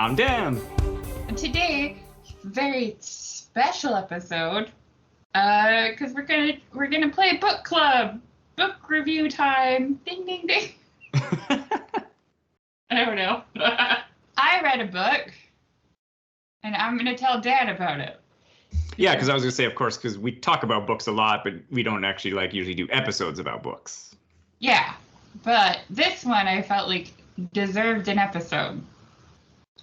I'm Dan. And today, very special episode, because we're gonna play a book club, book review time. Ding ding ding. I don't know. I read a book, and I'm gonna tell Dan about it. Yeah, because I was gonna say, of course, because we talk about books a lot, but we don't actually usually do episodes about books. Yeah, but this one I felt like deserved an episode.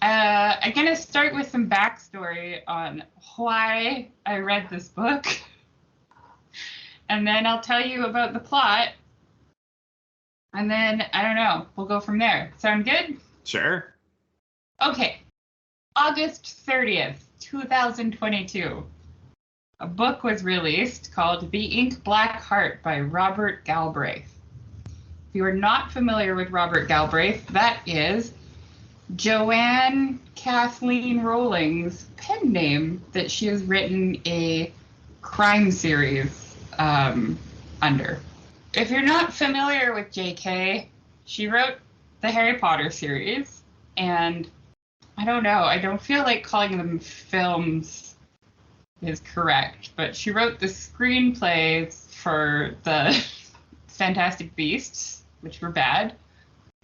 I'm going to start with some backstory on why I read this book. And then I'll tell you about the plot. And then, I don't know, we'll go from there. Sound good? Sure. Okay. August 30th, 2022. A book was released called The Ink Black Heart by Robert Galbraith. If you are not familiar with Robert Galbraith, that is Joanne Kathleen Rowling's pen name that she has written a crime series under. If you're not familiar with JK, she wrote the Harry Potter series, and I don't know, I don't feel like calling them films is correct, but she wrote the screenplays for the Fantastic Beasts, which were bad.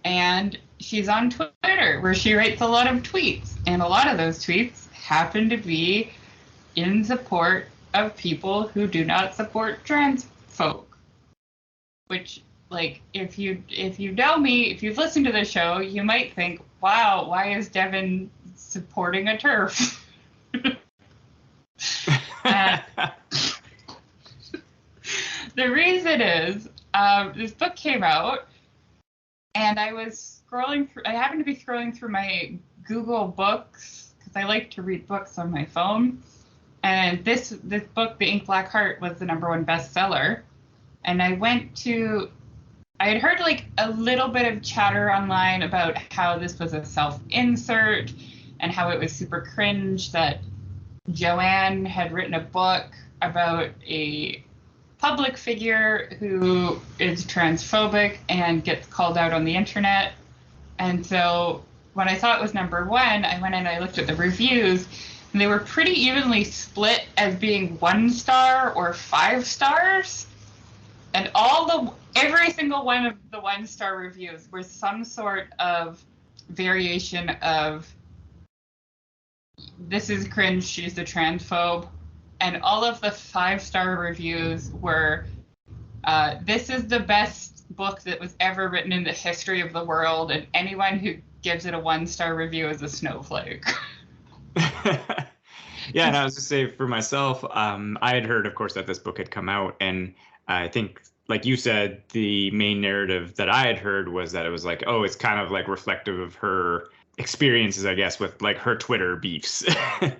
And she's on Twitter, where she writes a lot of tweets. And a lot of those tweets happen to be in support of people who do not support trans folk. Which, like, if you know me, if you've listened to the show, you might think, wow, why is Devon supporting a TERF? The reason is, this book came out, and I was scrolling through, I happened to be scrolling through my Google Books, because I like to read books on my phone. And this book, The Ink Black Heart, was the #1 bestseller. And I had heard like a little bit of chatter online about how this was a self-insert and how it was super cringe that Joanne had written a book about a public figure who is transphobic and gets called out on the internet. And so when I saw it was #1, I went and I looked at the reviews, and they were pretty evenly split as being 1 star or 5 stars. And every single one of the 1-star reviews were some sort of variation of, this is cringe, she's a transphobe. And all of the 5-star reviews were, this is the best book that was ever written in the history of the world, and anyone who gives it a 1-star review is a snowflake. Yeah, and I was just saying for myself, I had heard, of course, that this book had come out, and I think, like you said, the main narrative that I had heard was that it was like, oh, it's kind of like reflective of her experiences, I guess, with like her Twitter beefs.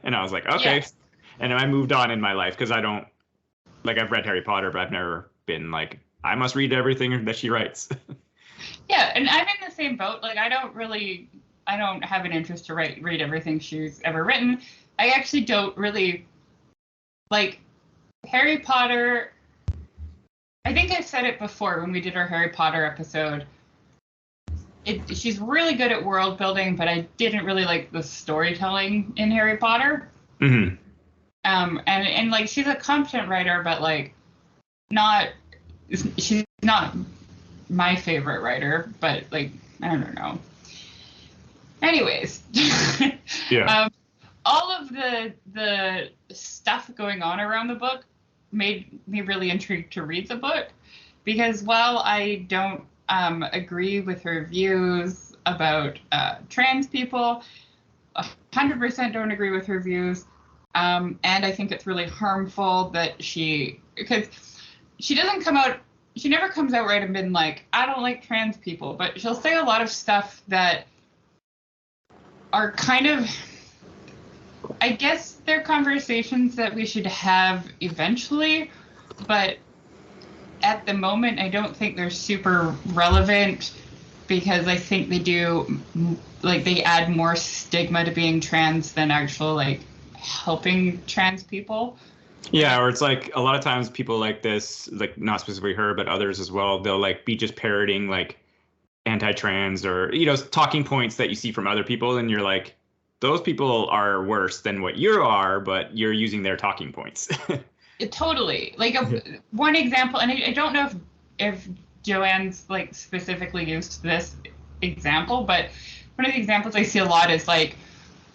And I was like, okay. Yeah. And I moved on in my life because I don't, like, I've read Harry Potter, but I've never been like, I must read everything that she writes. Yeah, and I'm in the same boat. Like, I don't have an interest to read everything she's ever written. I actually don't really, like, Harry Potter, I think I said it before when we did our Harry Potter episode. She's really good at world building, but I didn't really like the storytelling in Harry Potter. Mm-hmm. And like, she's a competent writer, but like, she's not my favorite writer, but like, I don't know. Anyways, yeah. All of the stuff going on around the book made me really intrigued to read the book, because while I don't agree with her views about trans people, 100% don't agree with her views. And I think it's really harmful that because she never comes out right and been like, I don't like trans people, but she'll say a lot of stuff that are kind of, I guess they're conversations that we should have eventually, but at the moment, I don't think they're super relevant, because I think they add more stigma to being trans than actual, like, helping trans people. Yeah, or it's like a lot of times people like this, like not specifically her, but others as well, they'll like be just parroting like anti-trans or, you know, talking points that you see from other people, and you're like, those people are worse than what you are, but you're using their talking points. Totally. Like one example, and I don't know if Joanne's like specifically used this example, but one of the examples I see a lot is like,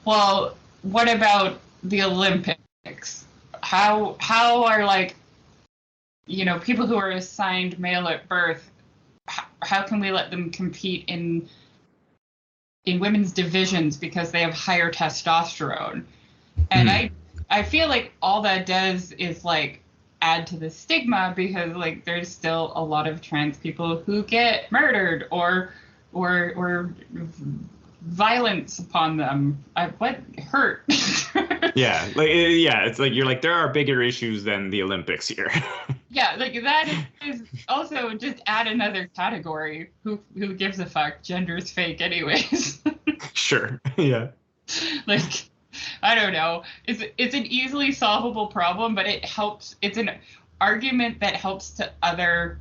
well, what about the Olympics? How are like, you know, people who are assigned male at birth, how can we let them compete in women's divisions because they have higher testosterone? And I feel like all that does is like add to the stigma, because like there's still a lot of trans people who get murdered or violence upon them. What hurt? Yeah, it's like you're like, there are bigger issues than the Olympics here. Yeah, like that is also just add another category. Who gives a fuck? Gender's fake anyways. Sure. Yeah. Like, I don't know. It's an easily solvable problem, but it helps. It's an argument that helps to other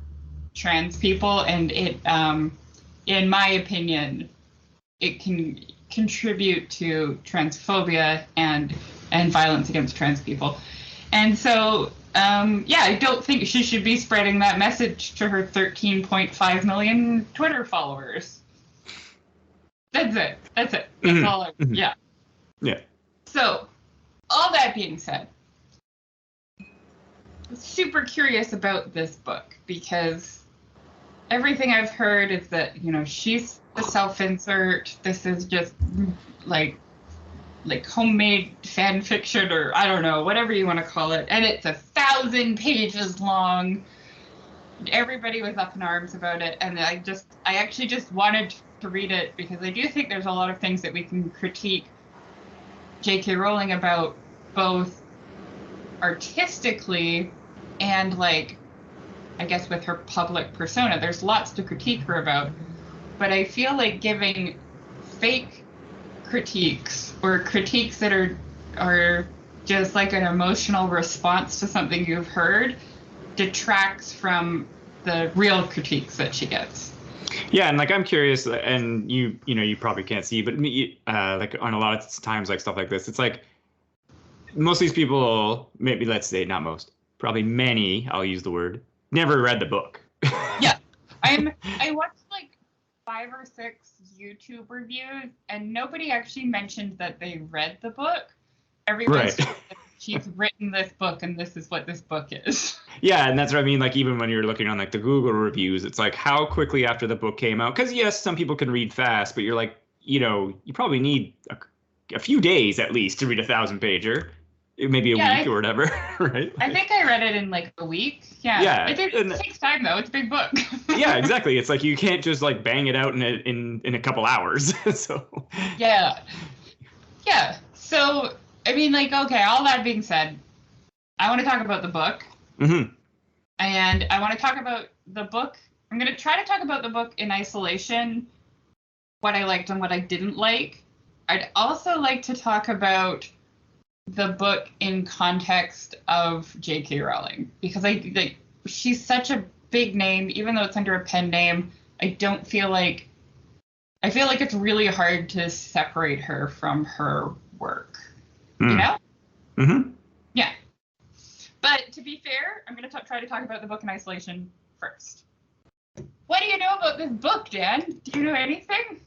trans people, and it, in my opinion, it can contribute to transphobia and violence against trans people. And so, I don't think she should be spreading that message to her 13.5 million Twitter followers. That's it. That's all. Yeah. Yeah. So, all that being said, I'm super curious about this book, because everything I've heard is that, you know, she's the self-insert. This is just like homemade fan fiction, or I don't know, whatever you want to call it. And it's 1,000 pages long. Everybody was up in arms about it. And I actually just wanted to read it, because I do think there's a lot of things that we can critique J.K. Rowling about, both artistically and like, I guess with her public persona. There's lots to critique her about, but I feel like giving fake critiques, or critiques that are just like an emotional response to something you've heard, detracts from the real critiques that she gets. Yeah, and like I'm curious, and you probably can't see, but me, like on a lot of times, like stuff like this, it's like most of these people, maybe let's say not most, probably many, I'll use the word, never read the book. Yeah, I watched like 5 or 6 YouTube reviews, and nobody actually mentioned that they read the book. Everyone's just like, she's written this book, and this is what this book is. Yeah, and that's what I mean. Like, even when you're looking on like the Google reviews, it's like how quickly after the book came out. Because yes, some people can read fast, but you're like, you know, you probably need a few days at least to read 1,000-pager. Maybe a week or whatever, right? I think I read it in like a week. Yeah. Yeah. It takes time though. It's a big book. Yeah, exactly. It's like you can't just like bang it out in a couple hours. So. Yeah. Yeah. So I mean, like, okay. All that being said, I want to talk about the book. Mm-hmm. And I want to talk about the book. I'm going to try to talk about the book in isolation, what I liked and what I didn't like. I'd also like to talk about the book in context of J.K. Rowling, because she's such a big name, even though it's under a pen name. I feel like it's really hard to separate her from her work. You know? Mm-hmm. Yeah. But to be fair, I'm going to try to talk about the book in isolation first. What do you know about this book, Dan? Do you know anything?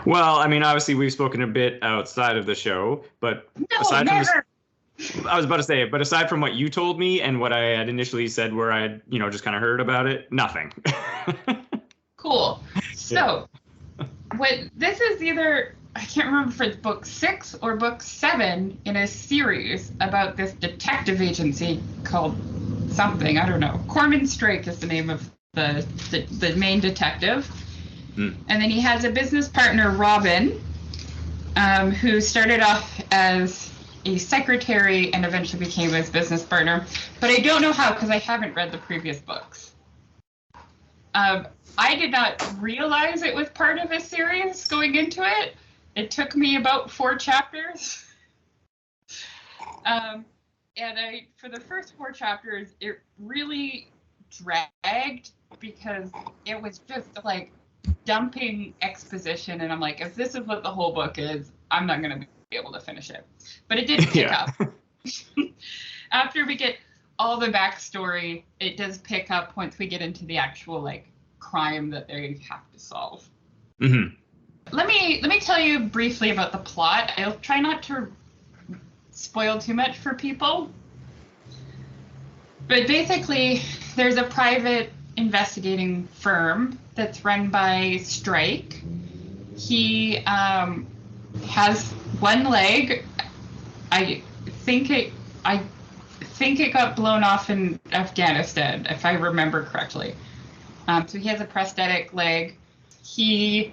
Well, I mean, obviously we've spoken a bit outside of the show, but aside from I was about to say, but aside from what you told me and what I had initially said, where I had, just kind of heard about it, nothing. Cool. So, this is either, I can't remember if it's book 6 or book 7 in a series about this detective agency called something, I don't know. Corman Strake is the name of the main detective. And then he has a business partner, Robin, who started off as a secretary and eventually became his business partner. But I don't know how, because I haven't read the previous books. I did not realize it was part of a series going into it. It took me about 4 chapters. And for the first 4 chapters, it really dragged, because it was just like dumping exposition, and I'm like, if this is what the whole book is, I'm not going to be able to finish it. But it did pick up. After we get all the backstory, it does pick up once we get into the actual like crime that they have to solve. Mm-hmm. Let me tell you briefly about the plot. I'll try not to spoil too much for people. But basically, there's a private investigating firm that's run by Strike. He has one leg. I think it got blown off in Afghanistan, if I remember correctly. So he has a prosthetic leg. He's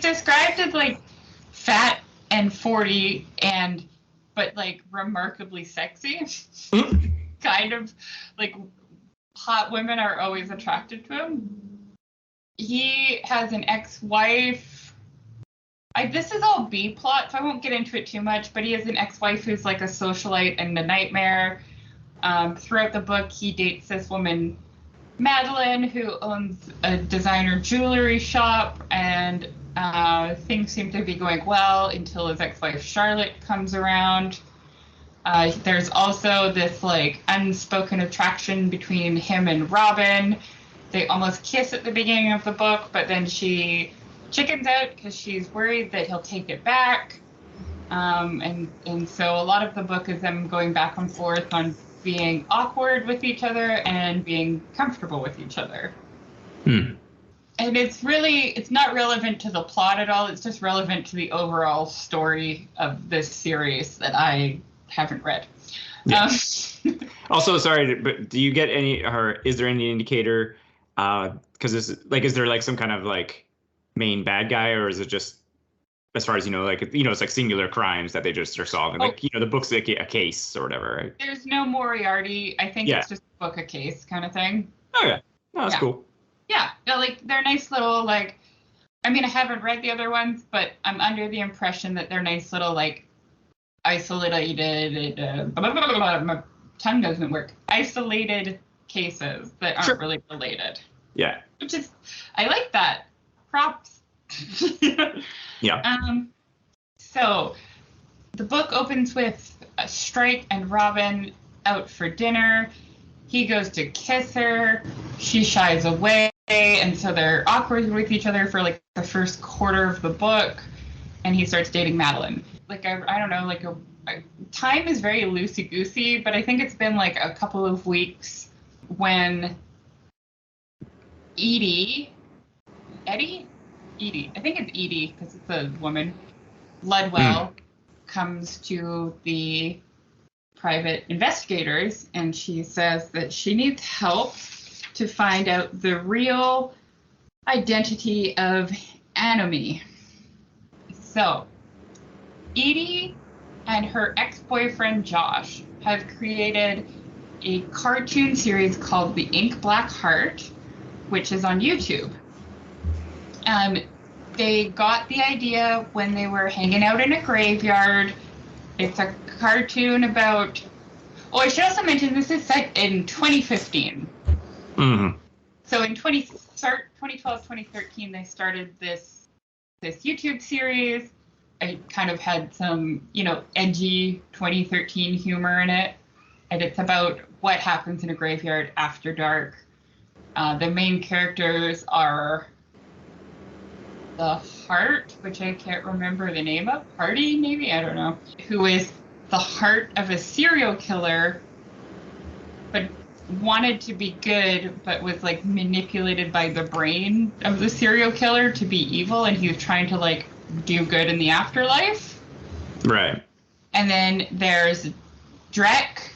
described as like fat and 40 but like remarkably sexy. Kind of like hot women are always attracted to him. He has an ex-wife. This is all B plot, so I won't get into it too much, but he has an ex-wife who's like a socialite and a nightmare. Throughout the book, he dates this woman, Madeline, who owns a designer jewelry shop, and things seem to be going well until his ex-wife Charlotte comes around. There's also this like unspoken attraction between him and Robin. They almost kiss at the beginning of the book, but then she chickens out because she's worried that he'll take it back. And so a lot of the book is them going back and forth on being awkward with each other and being comfortable with each other. And it's not relevant to the plot at all. It's just relevant to the overall story of this series that I haven't read. Yeah. Also, sorry, but do you get any, or is there any indicator? Because is there like some kind of like main bad guy, or is it just, as far as you know, like it's like singular crimes that they just are solving? Like the book's like a case or whatever. Right? There's no Moriarty. I think it's just book a case kind of thing. Oh yeah, no, that's cool. Yeah, like they're nice little like. I mean, I haven't read the other ones, but I'm under the impression that they're nice little like isolated. My tongue doesn't work. Isolated cases that aren't really related. Yeah. Which is, I like that. Props. Yeah. So the book opens with Strike and Robin out for dinner. He goes to kiss her. She shies away. And so they're awkward with each other for like the first quarter of the book. And he starts dating Madeline. Like, I don't know, like time is very loosey-goosey, but I think it's been like a couple of weeks when Edie, I think it's Edie because it's a woman, Ludwell, comes to the private investigators and she says that she needs help to find out the real identity of Anime. So, Edie and her ex-boyfriend Josh have created a cartoon series called The Ink Black Heart, which is on YouTube. They got the idea when they were hanging out in a graveyard. It's a cartoon about... Oh, I should also mention this is set in 2015. Mm-hmm. So in 2012, 2013, they started this YouTube series. It kind of had some, edgy 2013 humor in it. And it's about what happens in a graveyard after dark. The main characters are the Heart, which I can't remember the name of. Hardy, maybe? I don't know. Who is the heart of a serial killer, but wanted to be good, but was like manipulated by the brain of the serial killer to be evil, and he was trying to like do good in the afterlife. Right. And then there's Drek,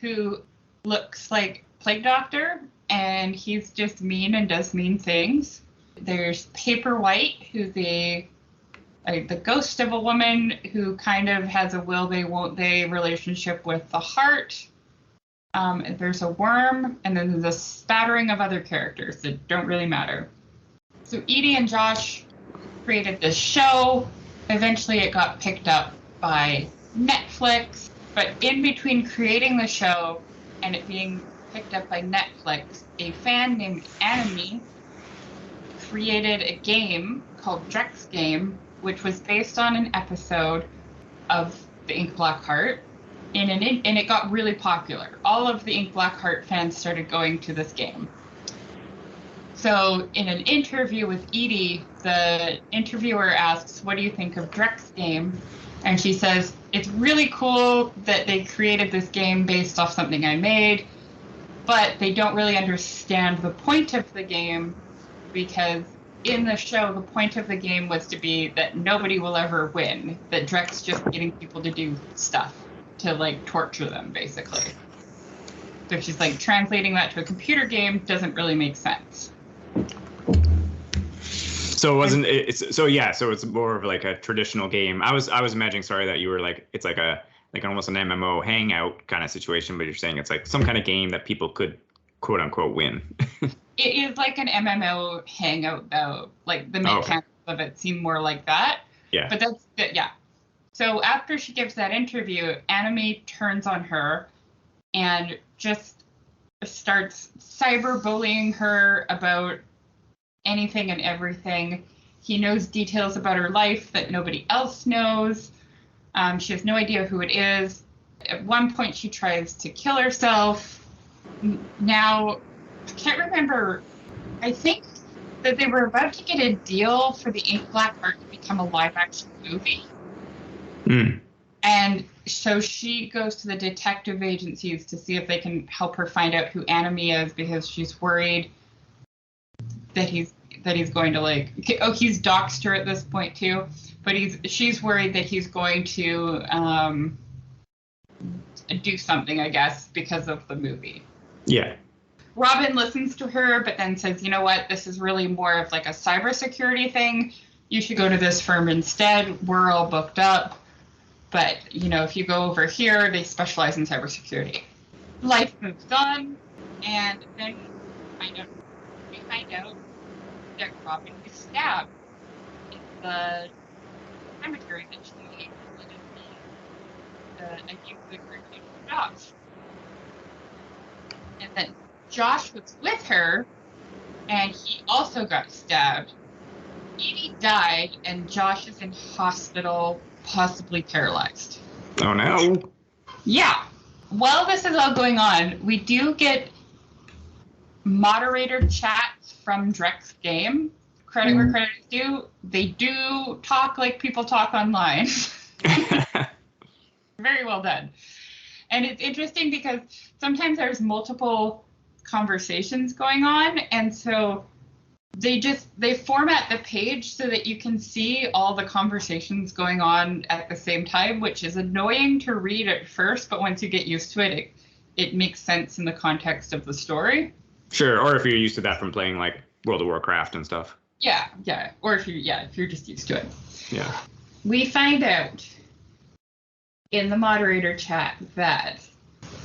who looks like Plague Doctor, and he's just mean and does mean things. There's Paperwhite, who's the ghost of a woman who kind of has a will they won't they relationship with the Heart. There's a worm, and then there's a spattering of other characters that don't really matter. So Edie and Josh created this show. Eventually it got picked up by Netflix, but in between creating the show and it being picked up by Netflix, a fan named Anime created a game called Drek's Game which was based on an episode of The Ink Black Heart, and it got really popular. All of the Ink Black Heart fans started going to this game. So in an interview with Edie, the interviewer asks, "What do you think of Drek's game?" And she says, "It's really cool that they created this game based off something I made, but they don't really understand the point of the game, because in the show, the point of the game was to be that nobody will ever win, that Drek's just getting people to do stuff, to like torture them, basically." So she's like, translating that to a computer game doesn't really make sense. So it wasn't it's so yeah, so it's more of like a traditional game. I was imagining, sorry, that you were like, it's like almost an MMO hangout kind of situation, but you're saying it's like some kind of game that people could quote unquote win. It is like an MMO hangout though. Like the mechanics of it seem more like that. Yeah. But yeah. So after she gives that interview, Anime turns on her and just starts cyberbullying her about anything and everything. He knows details about her life that nobody else knows. She has no idea who it is. At one point, she tries to kill herself. Now, I can't remember. I think that they were about to get a deal for the Ink Black Heart to become a live-action movie. Mm. And so she goes to the detective agencies to see if they can help her find out who Anime is, because she's worried that he's going to he's doxed her at this point too, but she's worried that he's going to do something, I guess, because of the movie. Yeah. Robin listens to her, but then says, "You know what? This is really more of like a cybersecurity thing. You should go to this firm instead. We're all booked up. But, if you go over here, they specialize in cybersecurity." Life moves on, and then we find out that Robin was stabbed in the cemetery that she I gave the group to Josh. And then Josh was with her, and he also got stabbed. Edie died, and Josh is in hospital, possibly paralyzed. Oh no. Yeah. While this is all going on, we do get moderator chats from Drek's game. Credit where credit is due. They do talk like people talk online. Very well done. And it's interesting because sometimes there's multiple conversations going on, and so they format the page so that you can see all the conversations going on at the same time, which is annoying to read at first, but once you get used to it, it makes sense in the context of the story. Sure, or if you're used to that from playing like World of Warcraft and stuff. Yeah. Or if you're just used to it. Yeah. We find out in the moderator chat that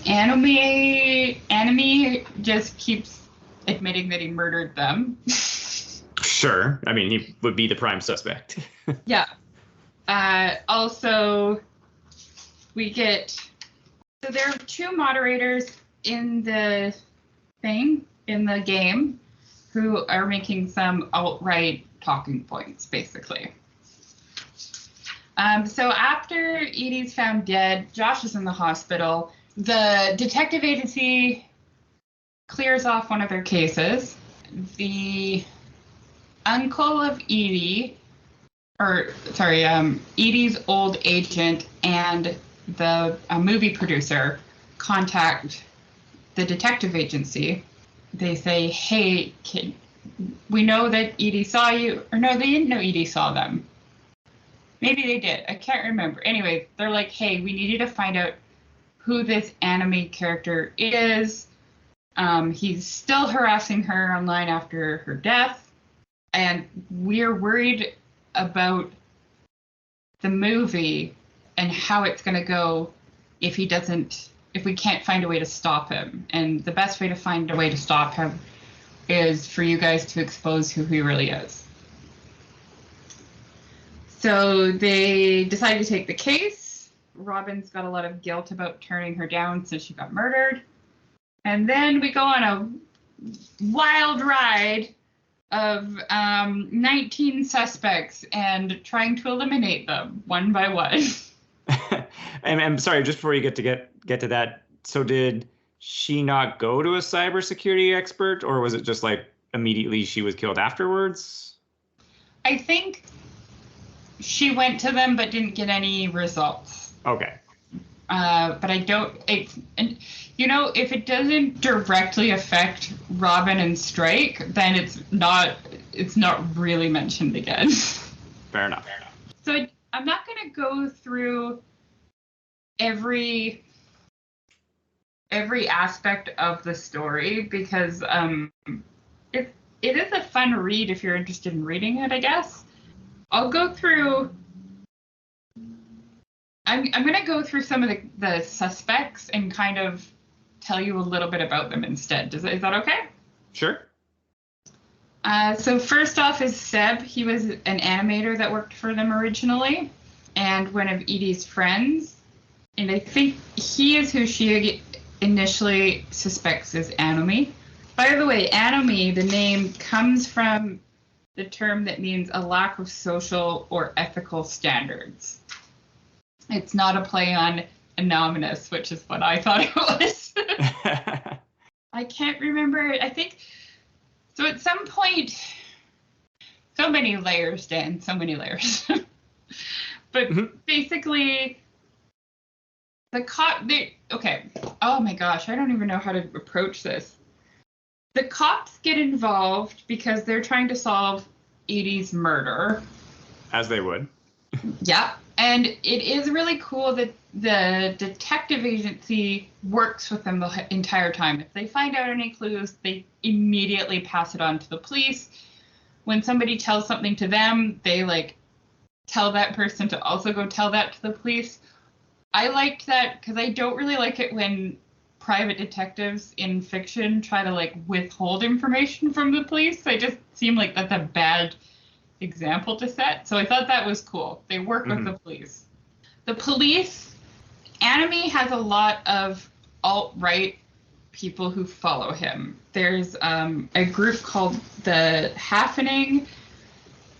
Anime just keeps admitting that he murdered them. Sure. I mean, he would be the prime suspect. Yeah. Also, there are two moderators in the game, who are making some outright talking points, basically. So after Edie's found dead, Josh is in the hospital. The detective agency clears off one of their cases. The uncle of Edie's old agent and the movie producer contact the detective agency. They say, "Hey, kid, we know that Edie saw you," or no, they didn't know Edie saw them. Maybe they did. I can't remember. Anyway, they're like, "Hey, we need you to find out who this Anime character is. He's still harassing her online after her death, and we're worried about the movie and how it's going to go if we can't find a way to stop him. And the best way to find a way to stop him is for you guys to expose who he really is." So they decide to take the case. Robin's got a lot of guilt about turning her down since she got murdered. And then we go on a wild ride of 19 suspects and trying to eliminate them one by one. And I'm sorry, just before you get to that, so did she not go to a cybersecurity expert, or was it just like immediately she was killed afterwards? I think she went to them but didn't get any results. Okay. But I don't, and you know, if it doesn't directly affect Robin and Strike, then it's not really mentioned again. Fair enough. So I'm not going to go through every aspect of the story because it is a fun read if you're interested in reading it, I guess. I'll go through. I'm going to go through some of the suspects and kind of tell you a little bit about them instead. Is that okay? Sure. So first off is Seb. He was an animator that worked for them originally and one of Edie's friends. And I think he is who she initially suspects is Anomi. By the way, Anomi, the name, comes from the term that means a lack of social or ethical standards. It's not a play on anonymous, which is what I thought it was. I can't remember. I think, so at some point, so many layers, Dan, so many layers. But basically, okay, oh my gosh, I don't even know how to approach this. The cops get involved because they're trying to solve Edie's murder. As they would. Yeah, and it is really cool that the detective agency works with them the entire time. If they find out any clues, they immediately pass it on to the police. When somebody tells something to them, they like tell that person to also go tell that to the police. I liked that because I don't really like it when private detectives in fiction try to like withhold information from the police. I just seem like that's a bad example to set. So I thought that was cool. They work with the police. The police, Anomi has a lot of alt-right people who follow him. There's a group called the Happening.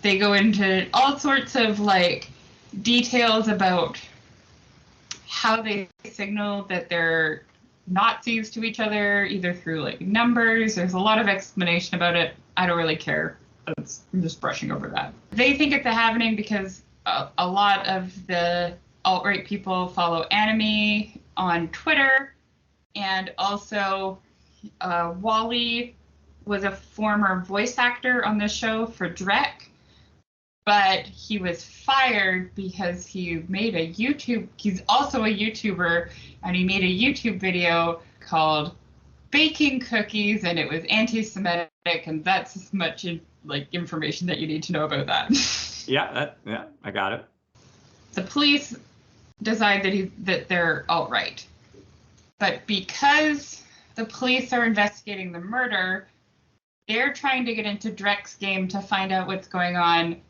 They go into all sorts of like details about how they signal that they're Nazis to each other, either through like numbers. There's a lot of explanation about it. I don't really care. I'm just brushing over that. They think it's happening because a lot of the alt-right people follow Anomi on Twitter, and also Wally was a former voice actor on the show for Drek, but he was fired because he made a he's also a YouTuber, and he made a YouTube video called Baking Cookies, and it was anti-Semitic, and that's as much like information that you need to know about that. Yeah, I got it. The police decide that they're alt-right. But because the police are investigating the murder, they're trying to get into Drek's game to find out what's going on.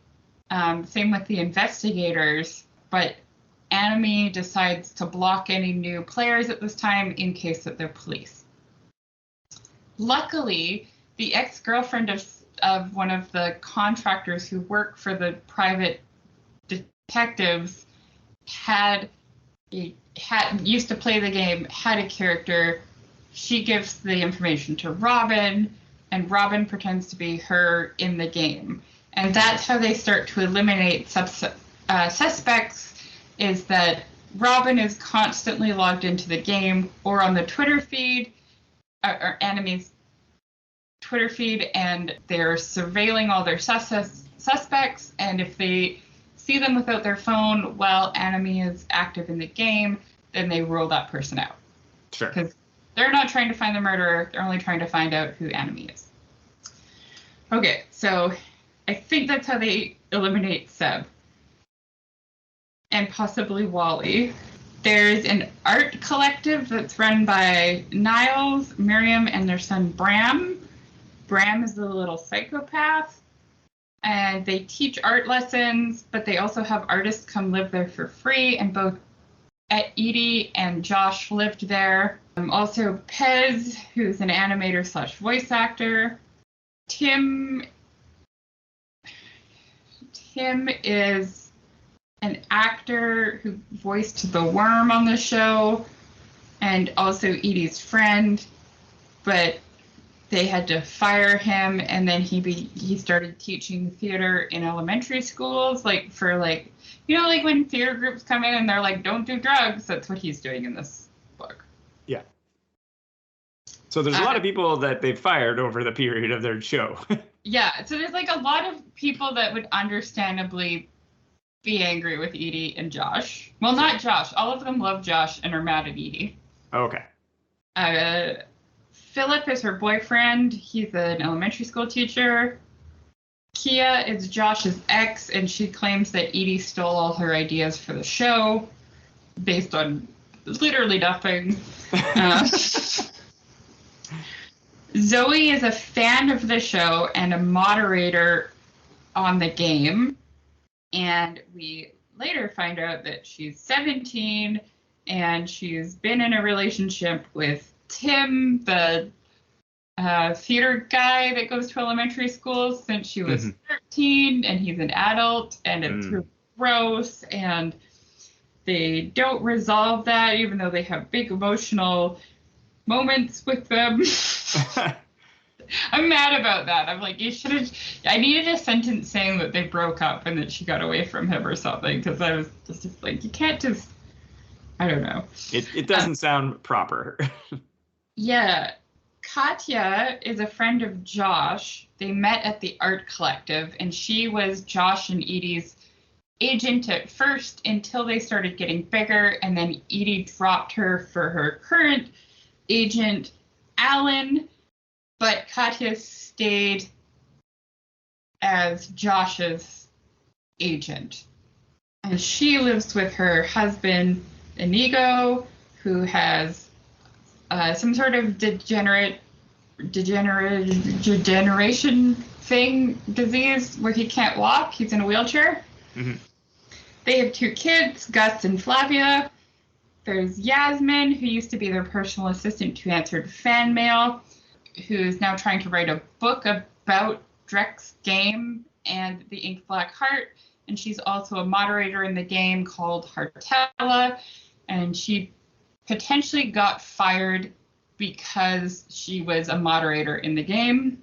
Same with the investigators, but Anomi decides to block any new players at this time in case that they're police. Luckily, the ex-girlfriend of one of the contractors who work for the private detectives used to play the game, had a character. She gives the information to Robin, and Robin pretends to be her in the game. And that's how they start to eliminate suspects, is that Robin is constantly logged into the game or on the Twitter feed, or Anomi's Twitter feed, and they're surveilling all their suspects, and if they see them without their phone while Anomi is active in the game, then they rule that person out. Sure. Because they're not trying to find the murderer, they're only trying to find out who Anomi is. Okay, so I think that's how they eliminate Seb. And possibly Wally. There's an art collective that's run by Niles, Miriam, and their son Bram. Bram is the little psychopath. And they teach art lessons, but they also have artists come live there for free, and both Edie and Josh lived there. Also Pez, who's an animator / voice actor. Tim Tim is an actor who voiced the worm on the show and also Edie's friend, but they had to fire him, and then he started teaching theater in elementary schools, like for like, you know, like when theater groups come in and they're like, don't do drugs. That's what he's doing in this book. Yeah. So there's a lot of people that they've fired over the period of their show. Yeah. So there's like a lot of people that would understandably be angry with Edie and Josh. Well, not Josh. All of them love Josh and are mad at Edie. Okay. Philip is her boyfriend. He's an elementary school teacher. Kia is Josh's ex, and she claims that Edie stole all her ideas for the show based on literally nothing. Zoe is a fan of the show and a moderator on the game. And we later find out that she's 17 and she's been in a relationship with Tim, the theater guy that goes to elementary school since she was 13, and he's an adult, and it's really gross, and they don't resolve that even though they have big emotional moments with them. I'm mad about that. I'm like, I needed a sentence saying that they broke up and that she got away from him or something, because I was just like, you can't just, I don't know. It doesn't sound proper. Yeah. Katya is a friend of Josh. They met at the art collective, and she was Josh and Edie's agent at first until they started getting bigger, and then Edie dropped her for her current agent, Alan, but Katya stayed as Josh's agent. And she lives with her husband, Inigo, who has some sort of degeneration thing, disease where he can't walk. He's in a wheelchair. Mm-hmm. They have 2 kids, Gus and Flavia. There's Yasmin, who used to be their personal assistant who answered fan mail, who's now trying to write a book about Drek's game and the Ink Black Heart. And she's also a moderator in the game called Heartella. And she potentially got fired because she was a moderator in the game.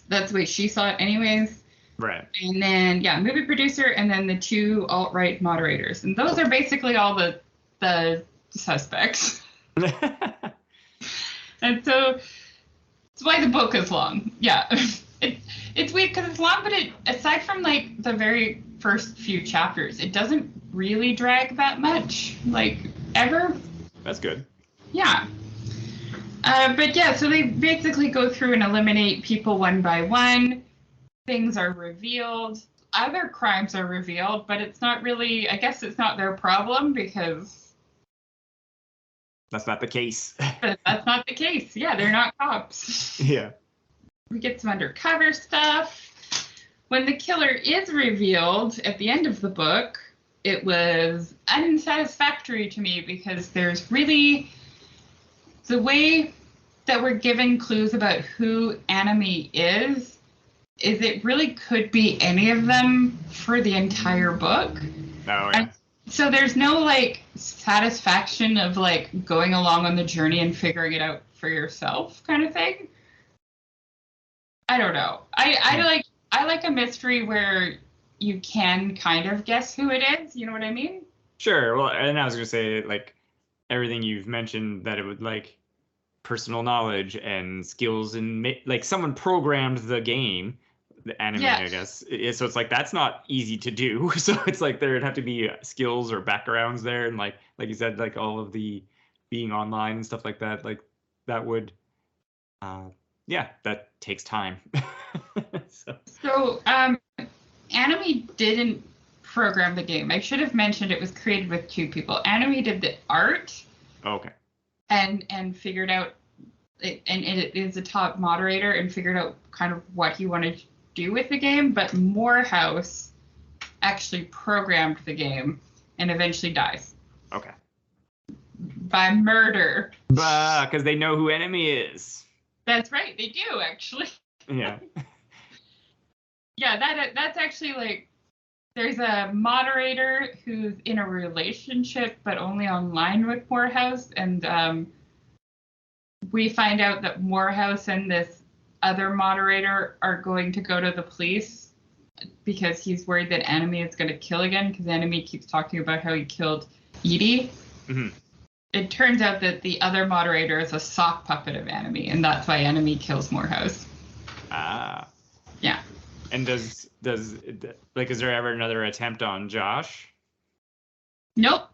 That's the way she saw it anyways. Right. And then, yeah, movie producer, and then the 2 alt-right moderators. And those are basically all the suspects. And so that's why the book is long. Yeah. It's weird because it's long, but aside from like the very first few chapters, it doesn't really drag that much, like ever. That's good. Yeah. But yeah, so they basically go through and eliminate people one by one. Things are revealed. Other crimes are revealed, but it's not really, I guess it's not their problem because... That's not the case. But that's not the case. Yeah, they're not cops. Yeah. We get some undercover stuff. When the killer is revealed at the end of the book, it was unsatisfactory to me because there's really... The way that we're given clues about who Enemy is it really could be any of them for the entire book. Oh, yeah. And so there's no like satisfaction of like going along on the journey and figuring it out for yourself kind of thing. I don't know. I like a mystery where you can kind of guess who it is. You know what I mean? Sure. Well, and I was gonna say like everything you've mentioned that it would like personal knowledge and skills and like someone programmed the game, the anime, yeah. I guess. So it's like that's not easy to do. So it's like there'd have to be skills or backgrounds there, and like you said, like all of the being online and stuff like that. Like that would, yeah, that takes time. So Anime didn't program the game. I should have mentioned it was created with 2 people. Anime did the art. Okay. And figured out, and it is a top moderator and figured out kind of what he wanted to do with the game. But Morehouse actually programmed the game and eventually dies. Okay. By murder. Because they know who Enemy is. That's right, they do actually. Yeah. Yeah, that's actually like there's a moderator who's in a relationship but only online with Morehouse, and we find out that Morehouse and this other moderator are going to go to the police because he's worried that Enemy is going to kill again because Enemy keeps talking about how he killed Edie. Mm-hmm. It turns out that the other moderator is a sock puppet of Enemy, and that's why Enemy kills Morehouse. Ah. Yeah. And does like, is there ever another attempt on Josh? Nope.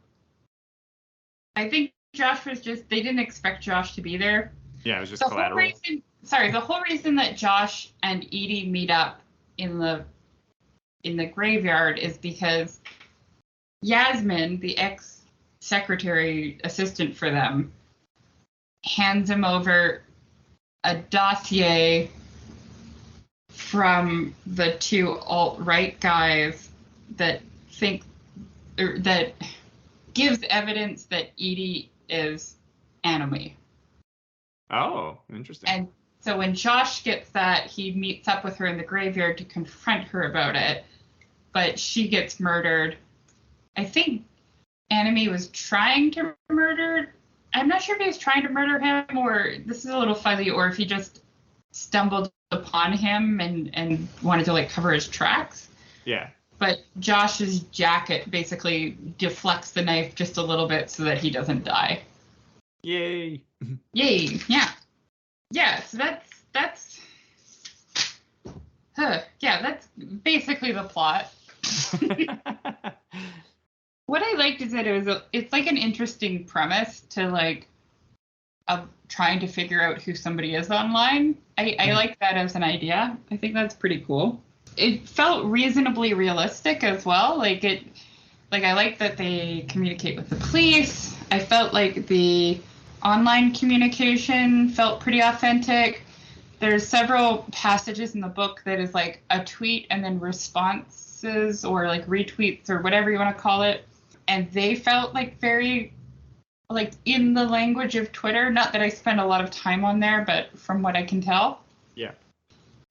I think Josh was just, they didn't expect Josh to be there. Yeah, it was just collateral. The whole reason that Josh and Edie meet up in the graveyard is because Yasmin, the ex-secretary assistant for them, hands him over a dossier from the two alt-right guys that gives evidence that Edie is Enemy. Oh, interesting. And so when Josh gets that, he meets up with her in the graveyard to confront her about it, but she gets murdered. I think Enemy was trying to murder. I'm not sure if he was trying to murder him, or this is a little fuzzy, or if he just stumbled upon him and wanted to like cover his tracks. Yeah. But Josh's jacket basically deflects the knife just a little bit so that he doesn't die. Yay. Yay. Yeah. Yeah, so that's basically the plot. What I liked is that it's like an interesting premise to like trying to figure out who somebody is online. I like that as an idea. I think that's pretty cool. It felt reasonably realistic as well. Like I like that they communicate with the police. I felt like the online communication felt pretty authentic. There's several passages in the book that is like a tweet and then responses or like retweets or whatever you want to call it. And they felt like very like in the language of Twitter. Not that I spend a lot of time on there, but from what I can tell. Yeah.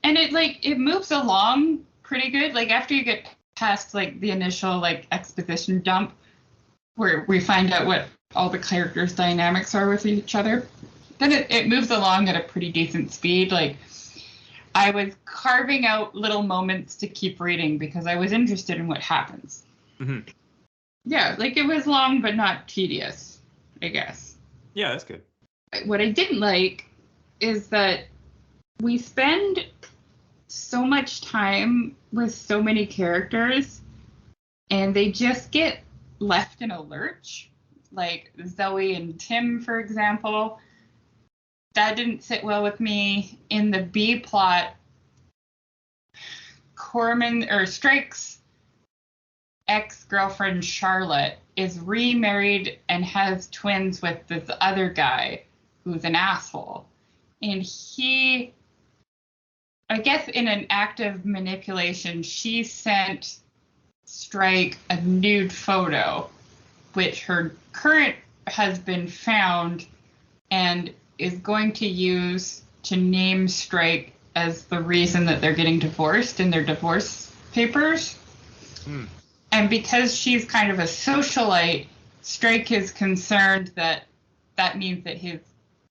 And it moves along pretty good. Like after you get past like the initial like exposition dump where we find out what all the characters' dynamics are with each other, then it moves along at a pretty decent speed. Like I was carving out little moments to keep reading because I was interested in what happens. Mm-hmm. Yeah, like it was long but not tedious, I guess. Yeah, that's good. What I didn't like is that we spend so much time with so many characters and they just get left in a lurch. Like Zoe and Tim, for example. That didn't sit well with me. In the B plot, Strike's ex-girlfriend Charlotte is remarried and has twins with this other guy who's an asshole. And he, I guess in an act of manipulation, she sent Strike a nude photo, which her current husband found and is going to use to name Strike as the reason that they're getting divorced in their divorce papers. Mm. And because she's kind of a socialite, Strike is concerned that that means that his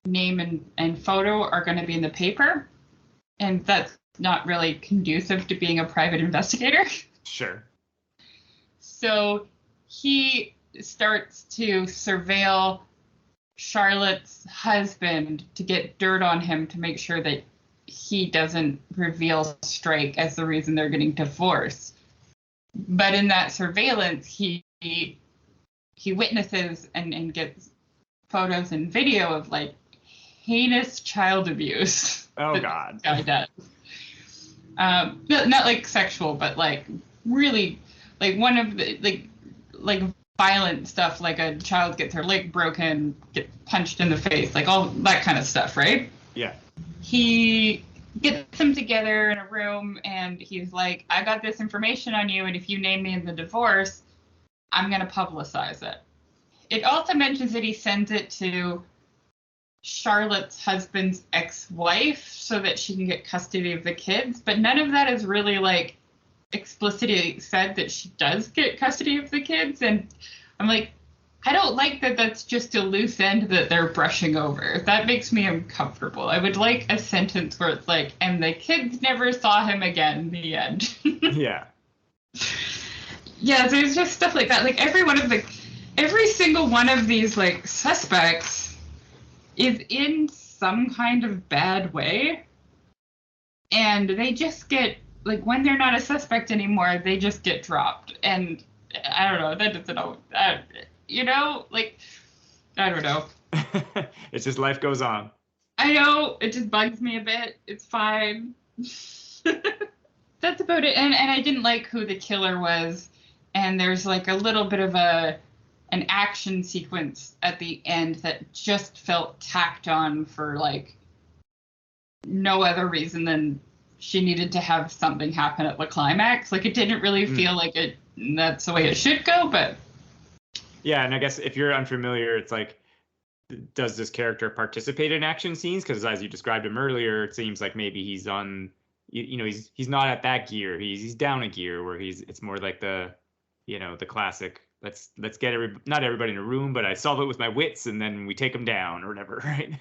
name and photo are going to be in the paper. And that's not really conducive to being a private investigator. Sure. So he starts to surveil Charlotte's husband to get dirt on him to make sure that he doesn't reveal Strike as the reason they're getting divorced. But in that surveillance, he witnesses and gets photos and video of like heinous child abuse. Oh God. Guy does. Not like sexual, but like really like one of the like violent stuff, like a child gets her leg broken, get punched in the face, like all that kind of stuff, right? Yeah. He gets them together in a room and he's like, I got this information on you, and if you name me in the divorce, I'm going to publicize it. It also mentions that he sends it to Charlotte's husband's ex-wife so that she can get custody of the kids, but none of that is really like explicitly said that she does get custody of the kids. And I'm like, I don't like that that's just a loose end that they're brushing over. That makes me uncomfortable. I would like a sentence where it's like, and the kids never saw him again, the end. Yeah. Yeah, there's just stuff like that. Like every single one of these like suspects is in some kind of bad way. And they just get, like, when they're not a suspect anymore, they just get dropped. And I don't know, that doesn't always, you know, like, I don't know. It's just life goes on. I know, it just bugs me a bit. It's fine. That's about it. And I didn't like who the killer was. And there's like a little bit of an action sequence at the end that just felt tacked on for like no other reason than she needed to have something happen at the climax. Like, it didn't really feel like that's the way it should go, but yeah. And I guess if you're unfamiliar, it's like, does this character participate in action scenes? Because as you described him earlier, it seems like maybe he's on, you know, he's not at that gear. He's down a gear where it's more like the, you know, the classic, let's get not everybody in a room, but I solve it with my wits and then we take them down or whatever, right?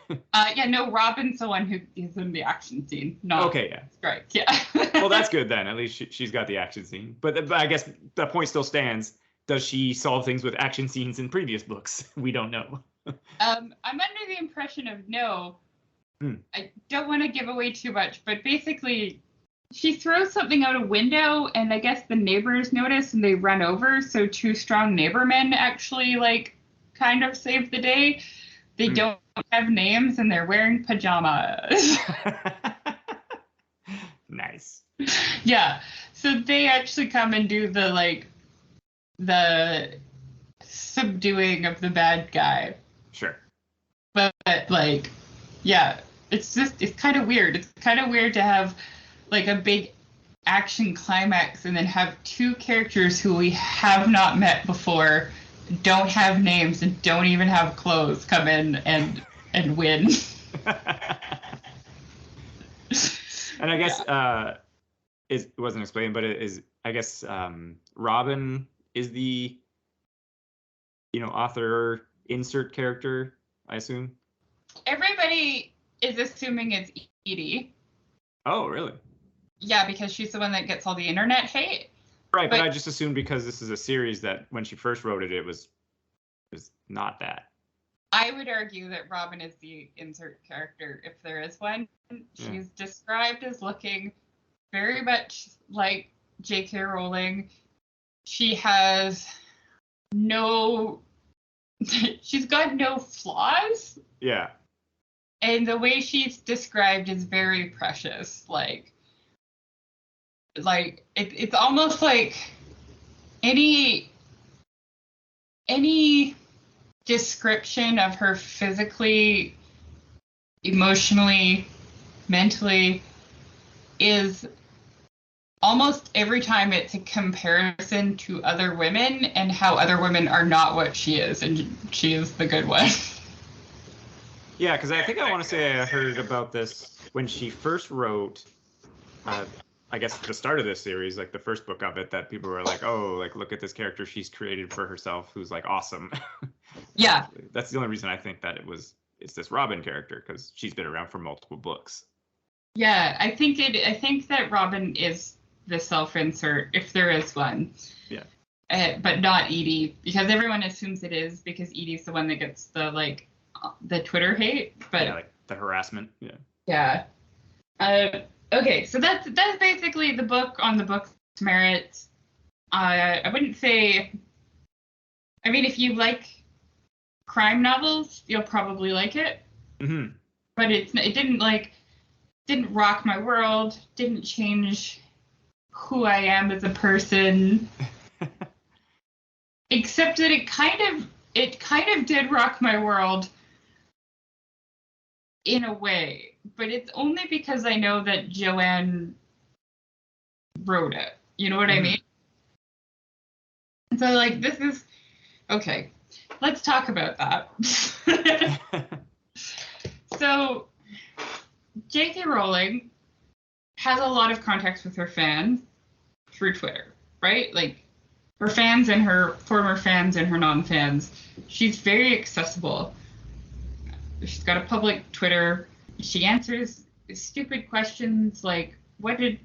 Yeah, no, Robin's the one who is in the action scene. No. Okay, yeah. Strike, yeah. Well, that's good then. At least she's got the action scene. But I guess the point still stands. Does she solve things with action scenes in previous books? We don't know. I'm under the impression of no. I don't want to give away too much, but basically she throws something out a window and I guess the neighbors notice and they run over. So two strong neighbormen actually like kind of save the day. They don't have names and they're wearing pajamas. Nice. Yeah. So they actually come and do the subduing of the bad guy. Sure. But like, yeah, it's kind of weird. It's kind of weird to have like a big action climax and then have two characters who we have not met before, don't have names and don't even have clothes come in and win. And I guess it wasn't explained, but it is, I guess, Robin is the, you know, author insert character, I assume. Everybody is assuming it's Edie. Oh, really? Yeah, because she's the one that gets all the internet hate. Right, but I just assumed because this is a series that when she first wrote it, it was not that. I would argue that Robin is the insert character, if there is one. She's described as looking very much like J.K. Rowling. She has she's got no flaws. Yeah. And the way she's described is very precious. Like it's almost like any description of her physically, emotionally, mentally is almost every time it's a comparison to other women and how other women are not what she is, and she is the good one. Yeah, because I think I want to say I heard about this when she first wrote, I guess the start of this series, like the first book of it, that people were like, oh, like, look at this character she's created for herself who's like awesome. Yeah. That's the only reason I think that it's this Robin character, because she's been around for multiple books. Yeah, I think that Robin is the self-insert, if there is one. Yeah. But not Edie, because everyone assumes it is, because Edie's the one that gets the Twitter hate. But yeah, like the harassment. Yeah. Yeah. Okay, so that's basically the book on the book's merits. I wouldn't say. I mean, if you like crime novels, you'll probably like it. Mm-hmm. But it didn't rock my world. Didn't change who I am as a person. Except that it kind of did rock my world in a way, but it's only because I know that Joanne wrote it. You know what I mean? So like, this is okay. Let's talk about that. So, J.K. Rowling has a lot of contacts with her fans through Twitter, right? Like, her fans and her former fans and her non-fans. She's very accessible. She's got a public Twitter. She answers stupid questions like, what did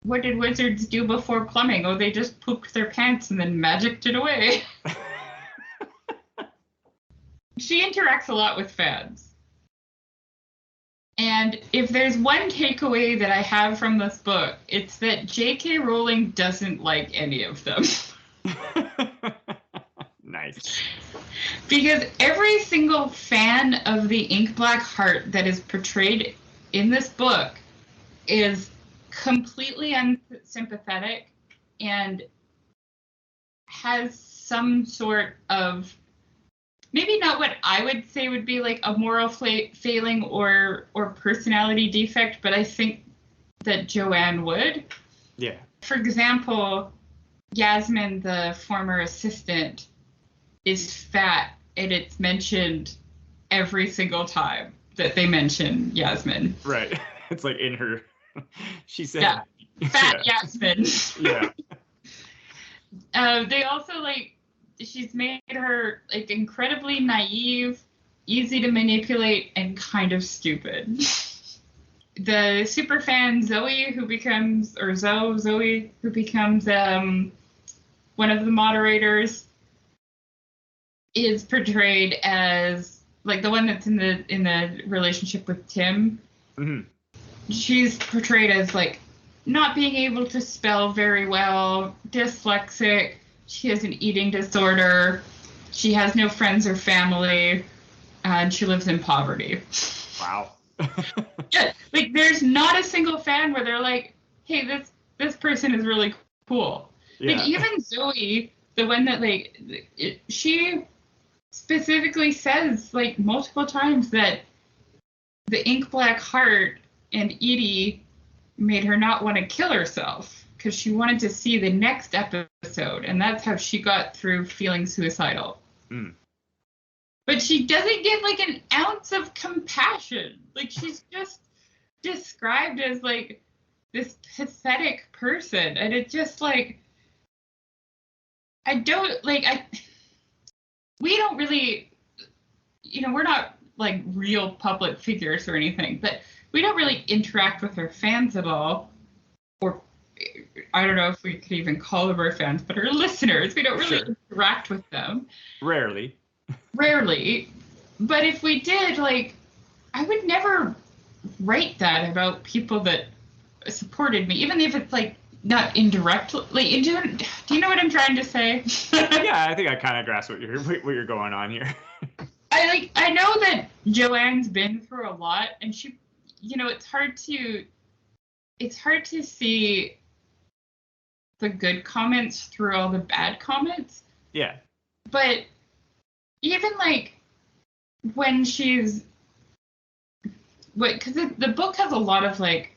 wizards do before plumbing? Oh, they just pooped their pants and then magicked it away. She interacts a lot with fans. And if there's one takeaway that I have from this book, it's that J.K. Rowling doesn't like any of them. Nice. Because every single fan of the Ink Black Heart that is portrayed in this book is completely unsympathetic and has some sort of, maybe not what I would say would be like a moral failing or personality defect, but I think that Joanne would. Yeah. For example, Yasmin, the former assistant, is fat, and it's mentioned every single time that they mention Yasmin. Right. It's like in her. She said. Yeah. Fat Yasmin. Yeah. They also she's made her like incredibly naive, easy to manipulate, and kind of stupid. The superfan Zoe who becomes one of the moderators is portrayed as like the one that's in the relationship with Tim. Mm-hmm. She's portrayed as like not being able to spell very well, dyslexic. She has an eating disorder. She has no friends or family, and she lives in poverty. Wow. Yeah, like there's not a single fan where they're like, "Hey, this person is really cool." Yeah. Like even Zoe, the one that she specifically says like multiple times that the Ink Black Heart and Edie made her not want to kill herself because she wanted to see the next episode, and that's how she got through feeling suicidal. Mm. But she doesn't get like an ounce of compassion. Like she's just described as like this pathetic person, and it just like we don't really, we're not like real public figures or anything, but we don't really interact with our fans at all. Or I don't know if we could even call them our fans, but our listeners, we don't really interact with them. Rarely. But if we did, like, I would never write that about people that supported me, even if it's like not indirectly. Do you know what I'm trying to say? Yeah, I think I kind of grasp what you're going on here. I know that Joanne's been through a lot, and she, it's hard to see the good comments through all the bad comments. Yeah. But even like when she's, because the book has a lot of like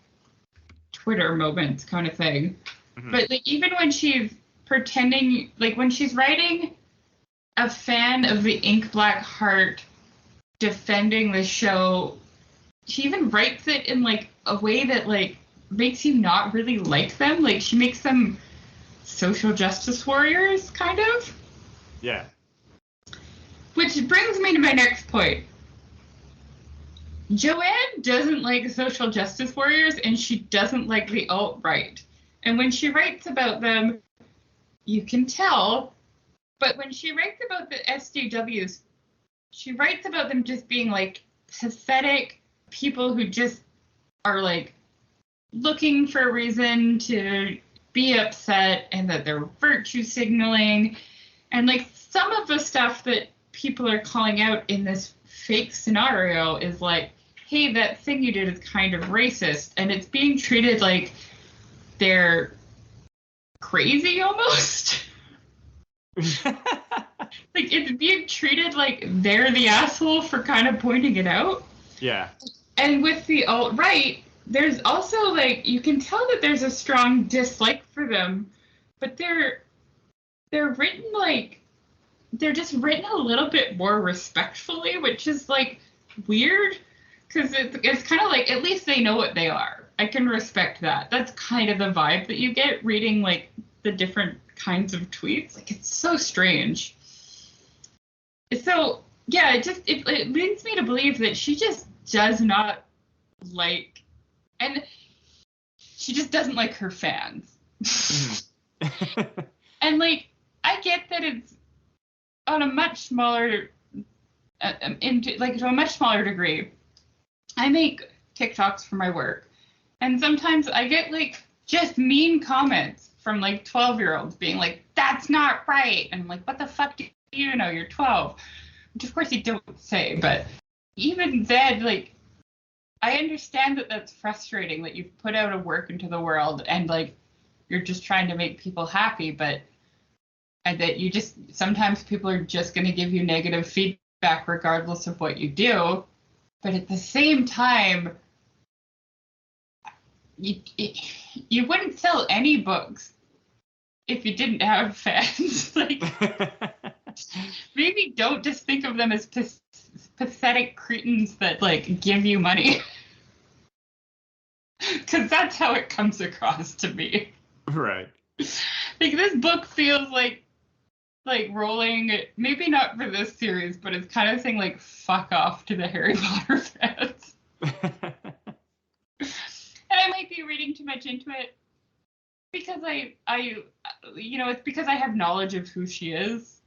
Twitter moments kind of thing. Mm-hmm. But like even when she's pretending, like when she's writing a fan of the Ink Black Heart defending the show, she even writes it in like a way that like makes you not really like them. Like she makes them social justice warriors, kind of. Yeah. Which brings me to my next point. Joanne doesn't like social justice warriors, and she doesn't like the alt-right. And when she writes about them, you can tell. But when she writes about the SJWs, she writes about them just being like pathetic people who just are like looking for a reason to be upset, and that they're virtue signaling. And like some of the stuff that people are calling out in this fake scenario is like, hey, that thing you did is kind of racist, and it's being treated like they're crazy almost. Like it's being treated like they're the asshole for kind of pointing it out. Yeah. And with the alt-right, there's also like, you can tell that there's a strong dislike for them, but they're written like, they're just written a little bit more respectfully, which is like weird. Because it's kind of like, at least they know what they are. I can respect that. That's kind of the vibe that you get reading like the different kinds of tweets. Like, it's so strange. So yeah, it leads me to believe that she just does not like, and she just doesn't like her fans. And like, I get that it's on a much smaller, to a much smaller degree. I make TikToks for my work, and sometimes I get like just mean comments from like 12-year-olds being like, "That's not right," and I'm like, "What the fuck do you know? You're 12," which of course you don't say, but even then, like, I understand that that's frustrating, that you've put out a work into the world and like you're just trying to make people happy, but and that you just sometimes people are just going to give you negative feedback regardless of what you do. But at the same time, you wouldn't sell any books if you didn't have fans. Like, maybe don't just think of them as pathetic cretins that like give you money, because that's how it comes across to me. Right. Like, this book feels like Rowling, maybe not for this series, but it's kind of saying like, fuck off to the Harry Potter fans. And I might be reading too much into it because it's because I have knowledge of who she is.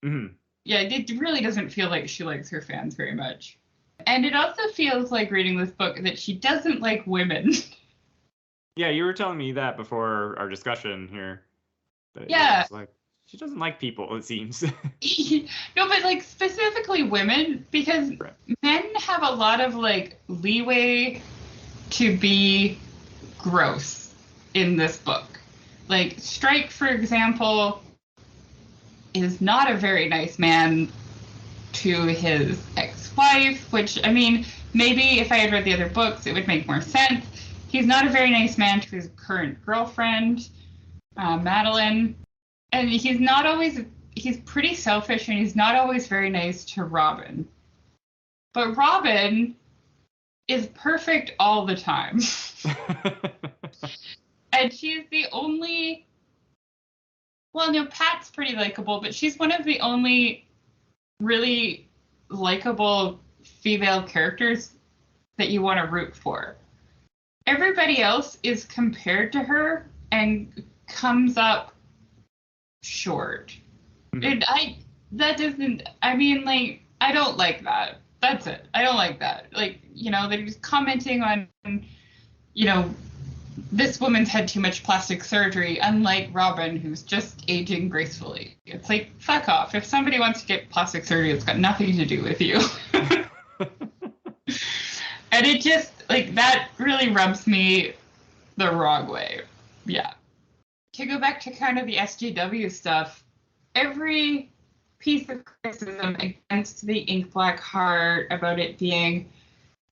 Mm-hmm. Yeah, it really doesn't feel like she likes her fans very much. And it also feels like reading this book that she doesn't like women. Yeah, you were telling me that before our discussion here. Yeah. Like, she doesn't like people, it seems. No, but like specifically women, because right. Men have a lot of like leeway to be gross in this book. Like, Strike, for example, is not a very nice man to his ex-wife, which, I mean, maybe if I had read the other books, it would make more sense. He's not a very nice man to his current girlfriend, Madeline. And he's pretty selfish, and he's not always very nice to Robin. But Robin is perfect all the time. And she's the only, well, no, Pat's pretty likable, but she's one of the only really likable female characters that you want to root for. Everybody else is compared to her and comes up short. Mm-hmm. And I don't like that. That's it. I don't like that. Like, they're just commenting on, this woman's had too much plastic surgery, unlike Robin, who's just aging gracefully. It's like, fuck off. If somebody wants to get plastic surgery, it's got nothing to do with you. And it just, like, that really rubs me the wrong way. Yeah. To go back to kind of the SJW stuff, every piece of criticism against the Ink Black Heart about it being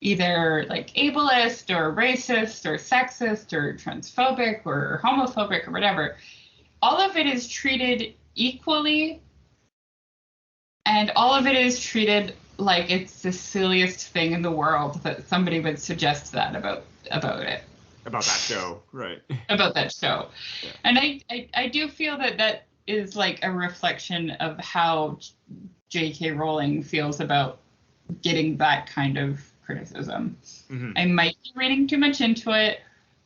either like ableist or racist or sexist or transphobic or homophobic or whatever, all of it is treated equally, and all of it is treated like it's the silliest thing in the world that somebody would suggest that about it. About that show, right. About that show. Yeah. And I do feel that is like a reflection of how J.K. Rowling feels about getting that kind of criticism. Mm-hmm. I might be reading too much into it,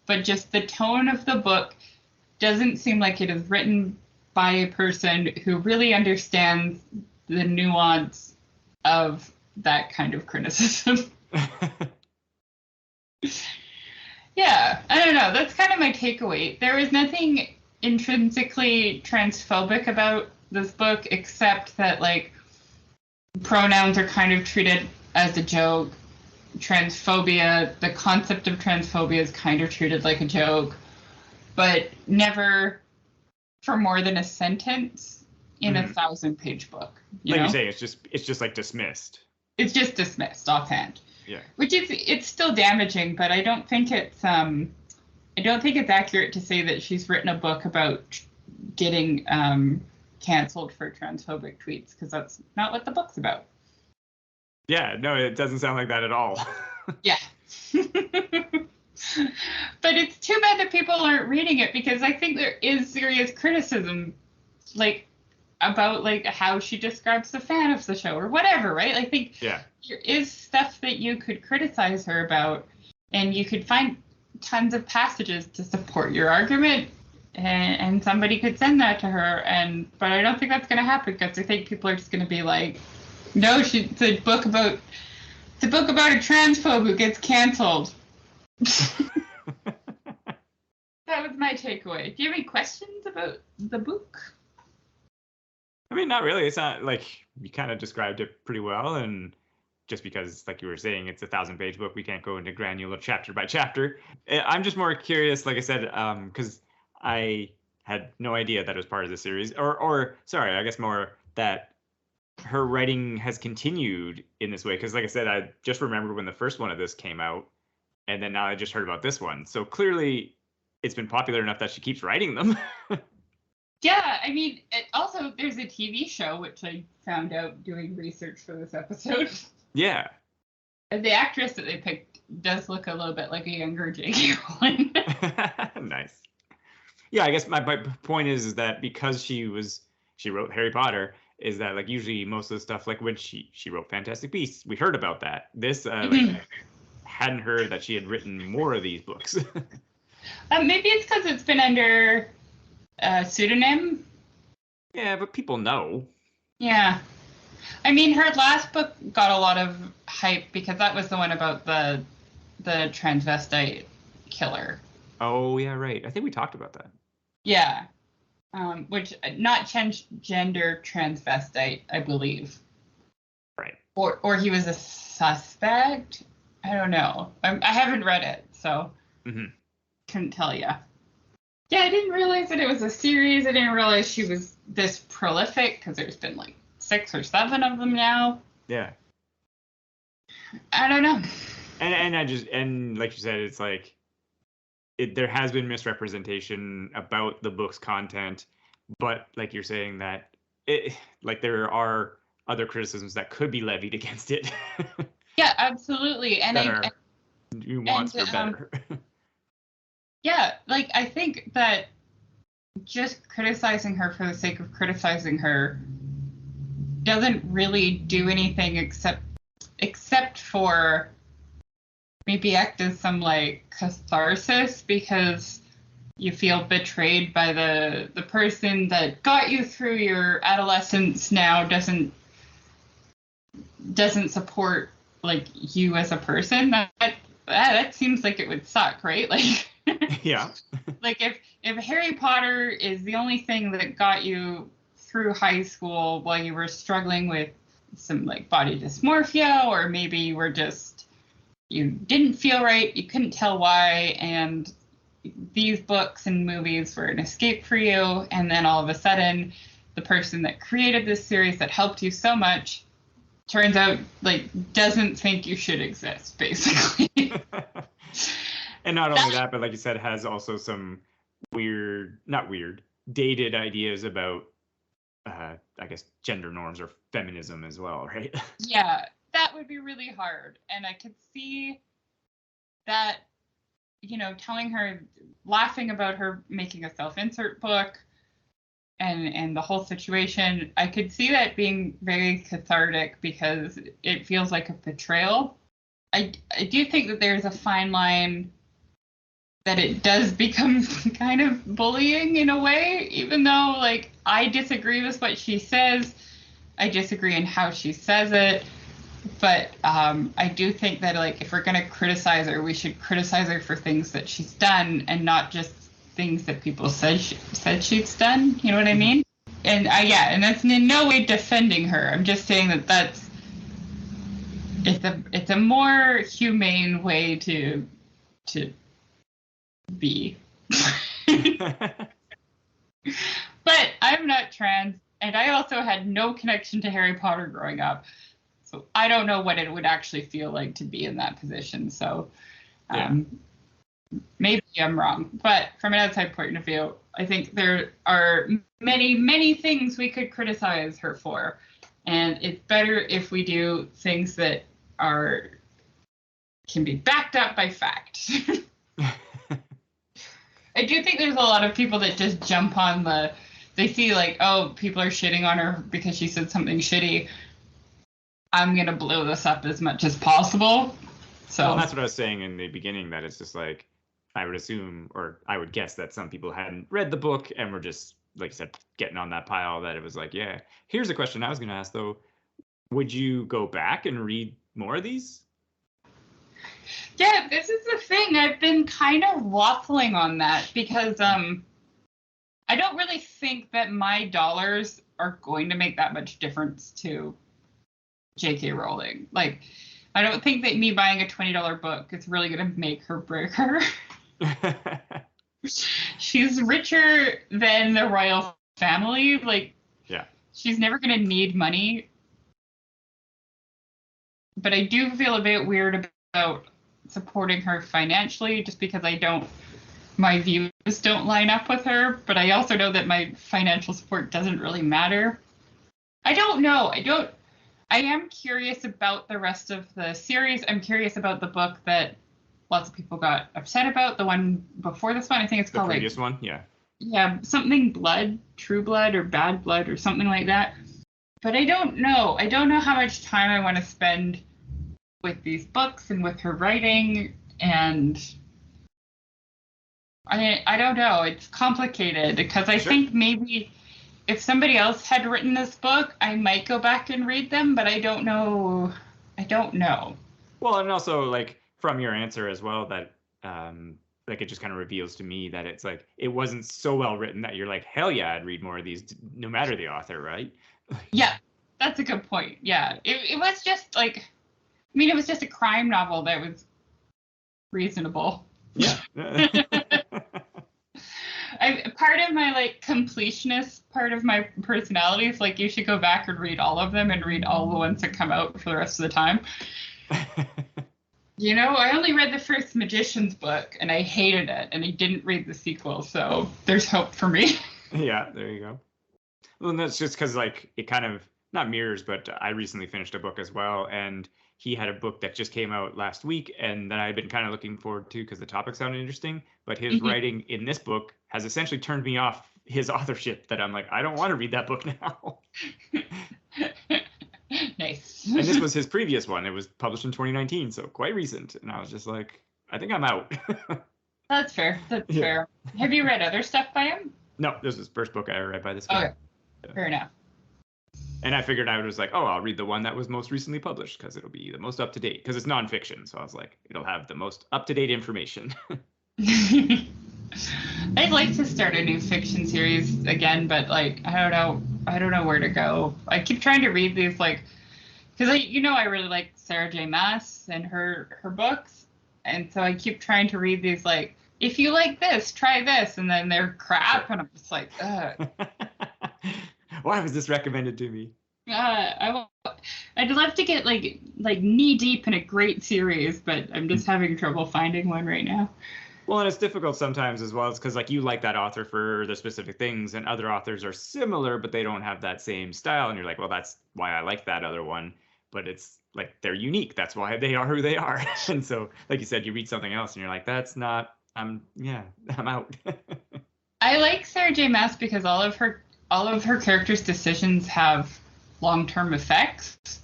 but just the tone of the book doesn't seem like it is written by a person who really understands the nuance of that kind of criticism. Yeah, I don't know. That's kind of my takeaway. There was nothing intrinsically transphobic about this book, except that, like, pronouns are kind of treated as a joke. Transphobia, the concept of transphobia is kind of treated like a joke, but never for more than a sentence in a 1,000-page book. You say, it's just like dismissed. It's just dismissed offhand. Yeah. Which it's still damaging, but I don't think it's accurate to say that she's written a book about getting canceled for transphobic tweets, because that's not what the book's about. Yeah, no, it doesn't sound like that at all. Yeah. But it's too bad that people aren't reading it, because I think there is serious criticism, like, about like how she describes the fan of the show or whatever, right? I think Yeah. there is stuff that you could criticize her about, and you could find tons of passages to support your argument, and somebody could send that to her, but I don't think that's going to happen, because I think people are just going to be like, no, it's a book about a transphobe who gets canceled. That was my takeaway. Do you have any questions about the book? I mean, not really. It's not like you kind of described it pretty well, and just because, like you were saying, it's a 1,000-page book, we can't go into granular chapter by chapter. I'm just more curious, like I said, because I had no idea that it was part of the series, or sorry, I guess more that her writing has continued in this way. Because, like I said, I just remembered when the first one of this came out, and then now I just heard about this one. So clearly, it's been popular enough that she keeps writing them. Yeah, I mean, also there's a TV show, which I found out doing research for this episode. Yeah. And the actress that they picked does look a little bit like a younger J.K. Rowling. Nice. Yeah, I guess my point is that because she wrote Harry Potter, is that like usually most of the stuff, like when she wrote Fantastic Beasts, we heard about that. This like hadn't heard that she had written more of these books. Maybe it's because it's been under a pseudonym. Yeah, but people know. Yeah. I mean, her last book got a lot of hype because that was the one about the transvestite killer. Oh, yeah, right. I think we talked about that. Yeah. Which, not gender transvestite, I believe. Right. Or he was a suspect. I don't know. I haven't read it, so couldn't tell you. Yeah, I didn't realize that it was a series. I didn't realize she was this prolific, because there's been like 6 or 7 of them now. Yeah. I don't know. And like you said, it's like there has been misrepresentation about the book's content, but like you're saying that like there are other criticisms that could be levied against it. Yeah, absolutely. And nuanced or better. Yeah, like I think that just criticizing her for the sake of criticizing her doesn't really do anything except for maybe act as some like catharsis, because you feel betrayed by the person that got you through your adolescence now doesn't support like you as a person. That seems like it would suck, right? Like yeah. Like if Harry Potter is the only thing that got you through high school while you were struggling with some like body dysmorphia, or maybe you didn't feel right, you couldn't tell why, and these books and movies were an escape for you, and then all of a sudden the person that created this series that helped you so much turns out like doesn't think you should exist, basically. And not only that, but like you said, has also some dated ideas about, I guess, gender norms or feminism as well, right? Yeah, that would be really hard. And I could see that, telling her, laughing about her making a self-insert book and the whole situation, I could see that being very cathartic because it feels like a betrayal. I do think that there's a fine line that it does become kind of bullying in a way, even though like I disagree with what she says. I disagree in how she says it. But I do think that like if we're going to criticize her, we should criticize her for things that she's done and not just things that people said she's done. You know what I mean? And and that's in no way defending her. I'm just saying that it's a more humane way to be. But I'm not trans, and I also had no connection to Harry Potter growing up, so I don't know what it would actually feel like to be in that position. So maybe I'm wrong, but from an outside point of view, I think there are many, many things we could criticize her for, and it's better if we do things that are can be backed up by fact. I do think there's a lot of people that just jump on they see like, oh, people are shitting on her because she said something shitty. I'm going to blow this up as much as possible. So well, that's what I was saying in the beginning, that it's just like, I would assume, or I would guess that some people hadn't read the book and were just, like you said, getting on that pile, that it was like, yeah. Here's a question I was going to ask, though. Would you go back and read more of these? Yeah, this is the thing. I've been kind of waffling on that because I don't really think that my dollars are going to make that much difference to J.K. Rowling. Like, I don't think that me buying a $20 book is really going to make her break her. She's richer than the royal family. Like, yeah, she's never going to need money. But I do feel a bit weird about supporting her financially, just because my views don't line up with her. But I also know that my financial support doesn't really matter. I don't know. I am curious about the rest of the series. I'm curious about the book that lots of people got upset about. The one before this one, I think it's called the previous one, yeah. Yeah, something Blood, True Blood, or Bad Blood, or something like that. But I don't know. I don't know how much time I want to spend with these books and with her writing, and I don't know. It's complicated because I think maybe if somebody else had written this book, I might go back and read them, but I don't know. Well, and also, like, from your answer as well, that like, it just kind of reveals to me that it's like, it wasn't so well written that you're like, hell yeah, I'd read more of these, no matter the author, right? Yeah, that's a good point. Yeah, it was just like, I mean, it was just a crime novel that was reasonable. Yeah. Part of my like completionist part of my personality is like, you should go back and read all of them and read all the ones that come out for the rest of the time. You know, I only read the first Magician's book and I hated it, and I didn't read the sequel, so there's hope for me. Yeah, there you go. Well, and that's just because, like, it kind of, not mirrors, but I recently finished a book as well, and he had a book that just came out last week and that I've been kind of looking forward to because the topic sounded interesting, but his writing in this book has essentially turned me off his authorship, that I'm like, I don't want to read that book now. Nice. And this was his previous one. It was published in 2019, so quite recent. And I was just like, I think I'm out. That's fair. That's fair. Have you read other stuff by him? No, this was the first book I ever read by this guy. Okay, fair enough. And I figured I was like, oh, I'll read the one that was most recently published because it'll be the most up to date, because it's nonfiction. So I was like, it'll have the most up to date information. I'd like to start a new fiction series again, but like, I don't know where to go. I keep trying to read these, like, because I really like Sarah J. Maas and her books, and so I keep trying to read these, like, if you like this, try this, and then they're crap, and I'm just like, ugh. Why was this recommended to me? I'd love to get like knee deep in a great series, but I'm just having trouble finding one right now. Well, and it's difficult sometimes as well. It's because, like, you like that author for the specific things, and other authors are similar, but they don't have that same style. And you're like, well, that's why I like that other one. But it's like, they're unique. That's why they are who they are. And so, like you said, you read something else and you're like, that's not, I'm out. I like Sarah J. Maas because all of her characters' decisions have long-term effects.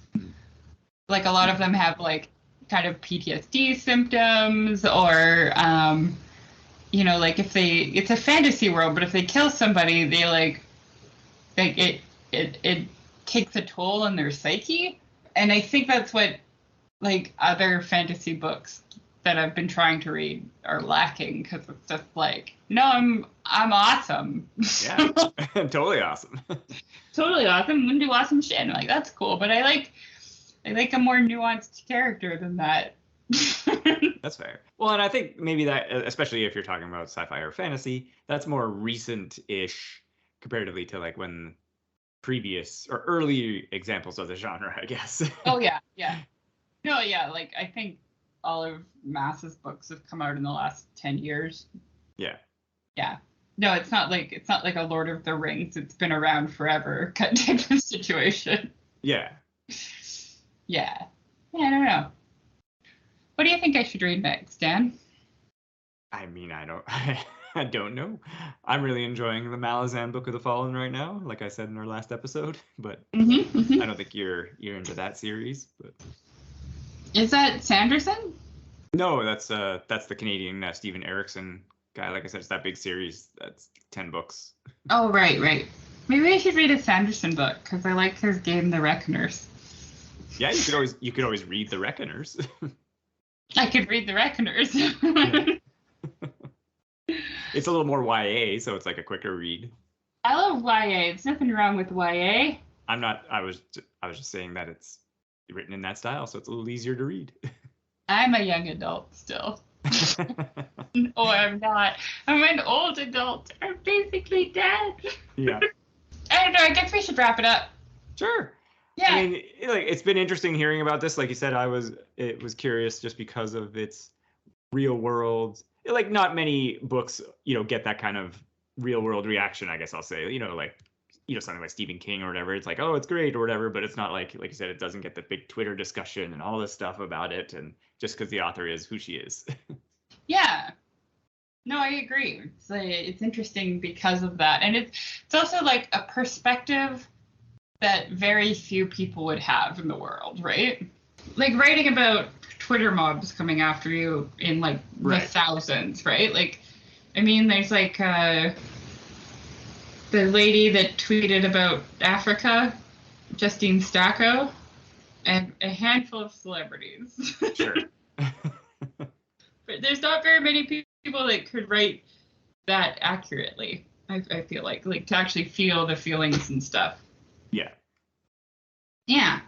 Like, a lot of them have like kind of PTSD symptoms, or like, if it's a fantasy world, but if they kill somebody, they like it takes a toll on their psyche. And I think that's what, like, other fantasy books that I've been trying to read are lacking, because it's just like, no, I'm awesome. Yeah, totally awesome. Totally awesome. I'm gonna do awesome shit. And I'm like, that's cool, but I like a more nuanced character than that. That's fair. Well, and I think maybe that, especially if you're talking about sci-fi or fantasy, that's more recent-ish comparatively to, like, when previous or early examples of the genre, I guess. Oh yeah. No, yeah, like, I think all of Maas's books have come out in the last 10 years. Yeah. No, it's not like a Lord of the Rings, it's been around forever type of situation. Yeah. Yeah, I don't know. What do you think I should read next, Dan? I mean, I don't know. I'm really enjoying the Malazan Book of the Fallen right now, like I said in our last episode, but I don't think you're into that series. But is that Sanderson? No, that's the Canadian Stephen Erickson guy. Like I said, it's that big series. That's 10 books. Oh, right. Maybe I should read a Sanderson book because I like his game, The Reckoners. Yeah, you could always read The Reckoners. I could read The Reckoners. It's a little more YA, so it's like a quicker read. I love YA. There's nothing wrong with YA. I was just saying that it's written in that style, so it's a little easier to read. I'm a young adult still. Oh, I'm not. I'm an old adult. I'm basically dead. Yeah. I don't know. I guess we should wrap it up. Sure. Yeah. I mean, like, it's been interesting hearing about this. Like you said, it was curious just because of its real world. Like, not many books, get that kind of real world reaction, I guess I'll say. Something like Stephen King or whatever. It's like, oh, it's great or whatever, but it's not like you said, it doesn't get the big Twitter discussion and all this stuff about it, and just because the author is who she is. Yeah. No, I agree. It's interesting because of that, and it's also like a perspective that very few people would have in the world, right? Like writing about Twitter mobs coming after you in like the thousands, right? Like, I mean, there's like the lady that tweeted about Africa, Justine Stacco, and a handful of celebrities. Sure. But there's not very many people that could write that accurately. I feel like to actually feel the feelings and stuff. Yeah. Yeah.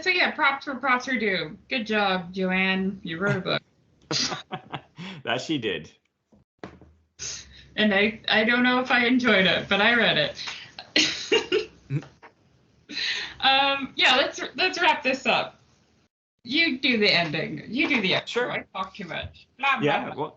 So yeah, props where props are due. Good job, Joanne. You wrote a book. That she did. And I don't know if I enjoyed it, but I read it. Yeah, let's wrap this up. You do the ending. You do the outro. Sure. I talk too much. Blah, blah, Yeah. blah.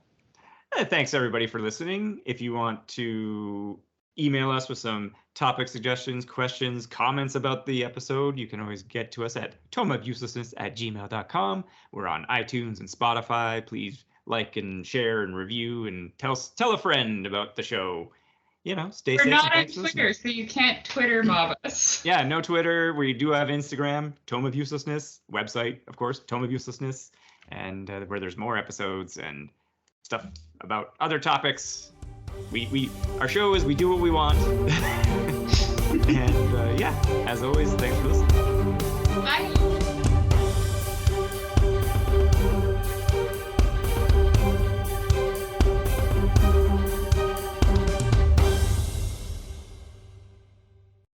Well, thanks everybody for listening. If you want to email us with some topic suggestions, questions, comments about the episode, you can always get to us at tomeofuselessness@gmail.com. We're on iTunes and Spotify. Please like and share and review and tell a friend about the show. Stay safe. We're not on Twitter, so you can't Twitter mob us. Yeah, no Twitter. We do have Instagram, Tome of Uselessness, website, of course, Tome of Uselessness, and where there's more episodes and stuff about other topics. Our show is we do what we want. And yeah, as always, thanks for listening. Bye.